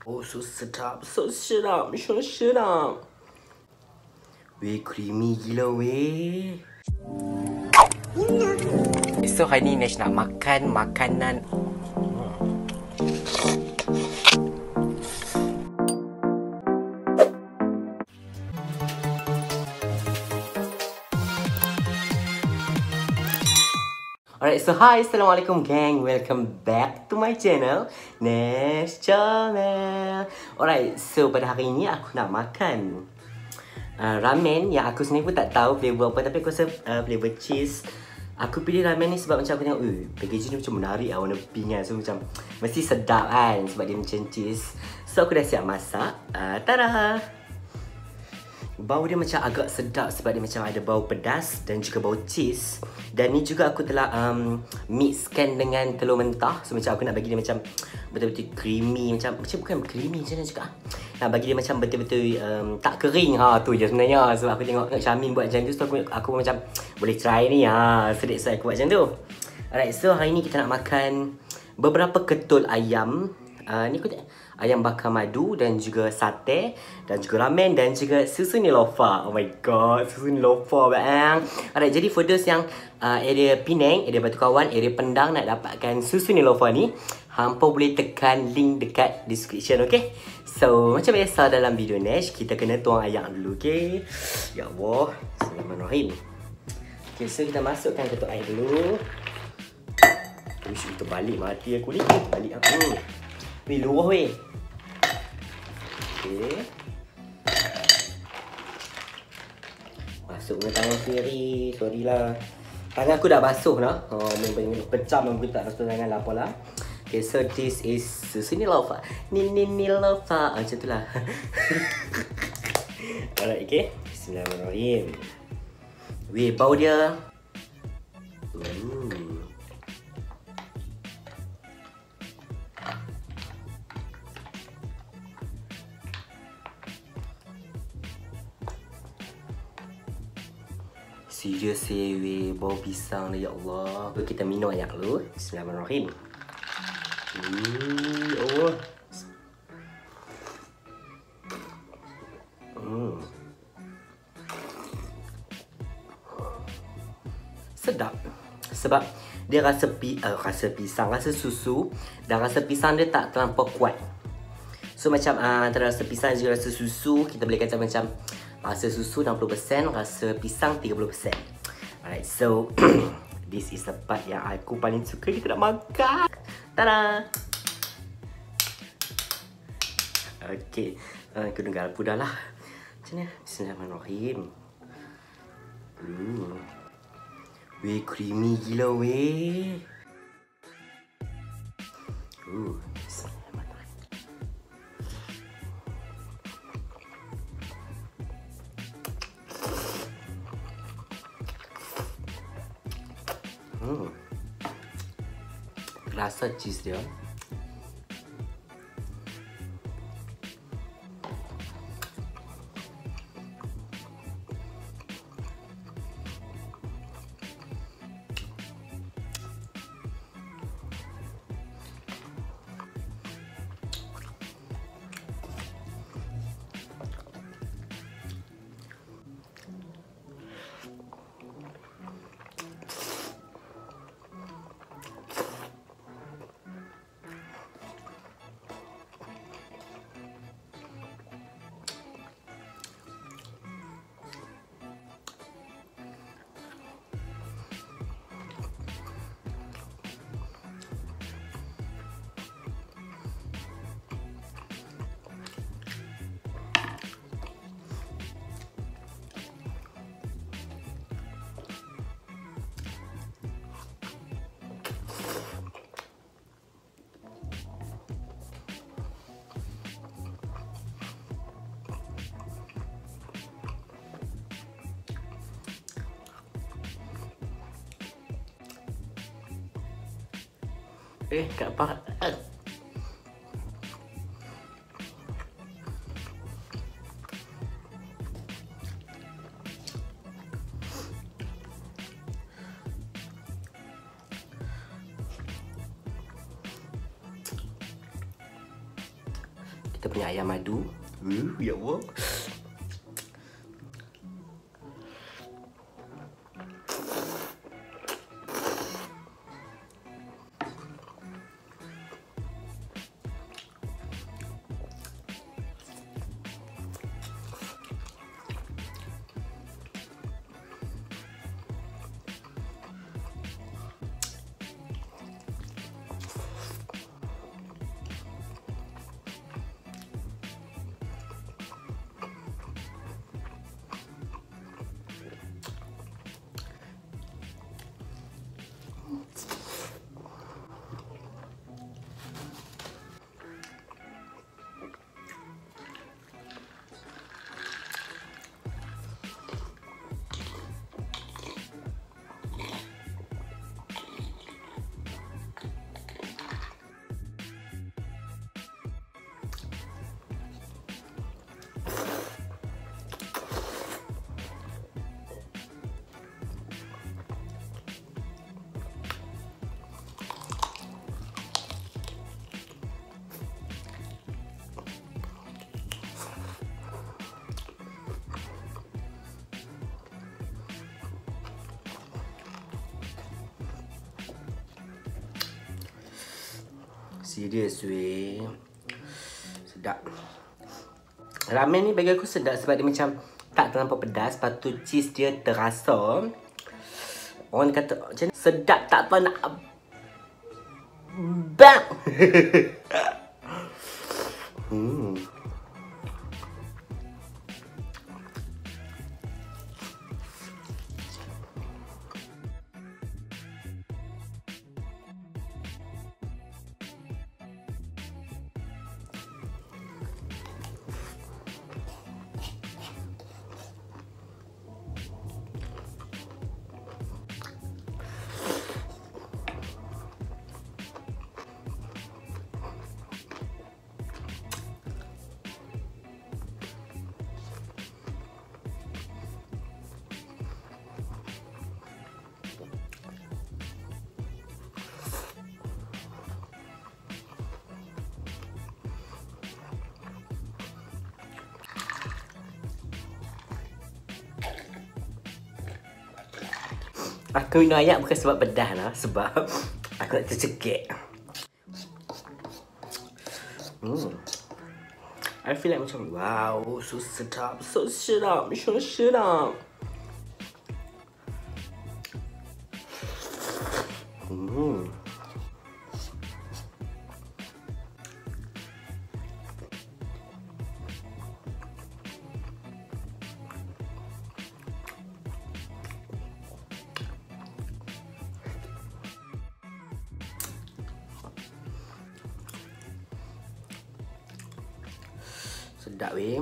Oh, so sedap, so sedap, so sedap. Weh, creamy gila weh. So hari ni Nash nak makan makanan. Alright, so hi, assalamualaikum gang. Welcome back to my channel, NashComey. Alright, so pada hari ni aku nak makan ramen yang aku sendiri pun tak tahu flavor apa, tapi aku rasa flavor cheese. Aku pilih ramen ni sebab macam aku tengok, packaging ni macam menarik lah, warna pink kan. So macam mesti sedap kan sebab dia macam cheese. So aku dah siap masak. Tada! Bau dia macam agak sedap sebab dia macam ada bau pedas dan juga bau cheese. Dan ni juga aku telah mixkan dengan telur mentah. So macam aku nak bagi dia macam betul-betul creamy. Macam bukan creamy macam mana cakap. Nak bagi dia macam betul-betul tak kering. Tu je sebenarnya. Sebab aku tengok Syamin buat macam tu. So aku macam boleh try ni. Sedih so aku buat macam tu. Alright, so hari ni kita nak makan beberapa ketul ayam. Ni aku ayam bakar madu dan juga sate dan juga ramen dan juga susu nilofa. Oh my god, susu nilofa bang. Alright, jadi for those yang area Penang, area Batu Kawan, area Penang nak dapatkan susu nilofa ni, hampa boleh tekan link dekat description, okay? So, macam biasa dalam video Nash, kita kena tuang ayam dulu, okay? Ya Allah, bismillahirrahmanirrahim. Okay, so kita masukkan ketuk air dulu. Uish, kita balik mati aku ni. Balik aku. Weh, luah weh. Okay. Masuk dengan tangan sendiri. Sorry lah. Tangan aku dah basuh lah. Pecah memang aku tak basuh tangan lah. Apalah. Okay, so this is susu nilofa. Nilofa. Macam tu lah. Alright, okay. Bismillahirrahmanirrahim. Weh, bau dia. Serius weh, bau pisang lah ya Allah. Okay, kita minum air dulu. Bismillahirrahmanirrahim. Allah. Sedap. Sebab dia rasa pisang, rasa susu dan rasa pisang dia tak terlampau kuat. So macam antara rasa pisang juga rasa susu, kita boleh kata macam rasa susu 60%, rasa pisang 30%. Alright, so this is the part yang aku paling suka. Kita nak makan. Tada! Okay, aku dengar alpu dah lah. Macam ni? Bismillahirrahmanirrahim. Weh, creamy gila weh. Rasa cheese dia kat apa? Kita punya ayam madu. Ya Allah. Serius weh. Sedap. Ramen ni bagi aku sedap sebab dia macam tak terlampau pedas. Lepas tu cheese dia terasa. Orang kata macam sedap tak tahu nak bang. Aku minum ayam bukan sebab pedas lah. Sebab aku nak tercekik. I feel like macam wow, so sedap, so sedap, so sedap. Sedap weh.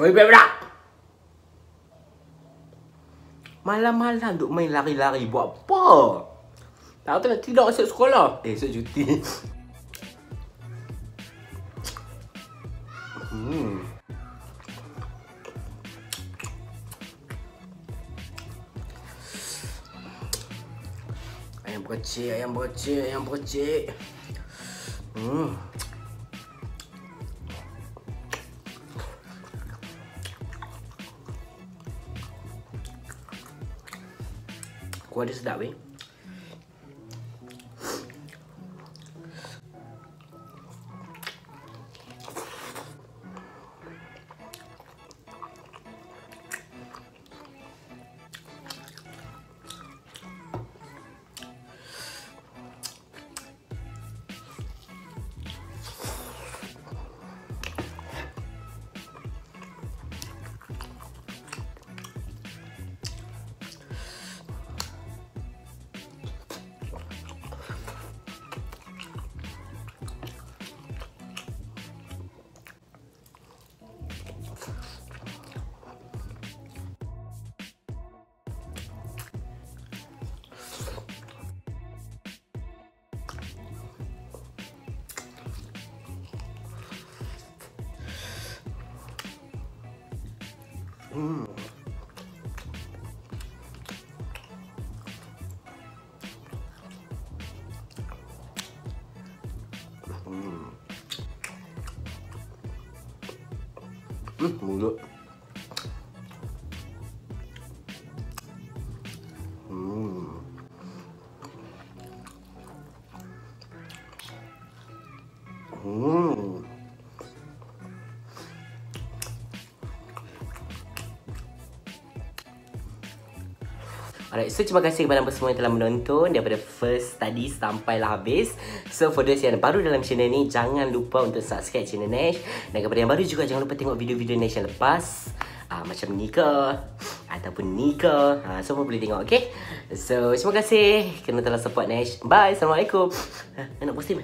Oi, budak. Malam-malam duk main lari-lari buat apa? Tak tahu nak tidur esok sekolah. Esok cuti. Ayam bercik. Kuah dia sedap weh. Mulut. Alright, so terima kasih kepada anda semua yang telah menonton daripada first tadi sampailah habis. So for those yang baru dalam channel ni, jangan lupa untuk subscribe channel Nash. Dan kepada yang baru juga, jangan lupa tengok video-video Nash yang lepas, macam nikah ataupun nikah, semua boleh tengok, okay? So terima kasih kerana telah support Nash. Bye, Assalamualaikum. Nak posting?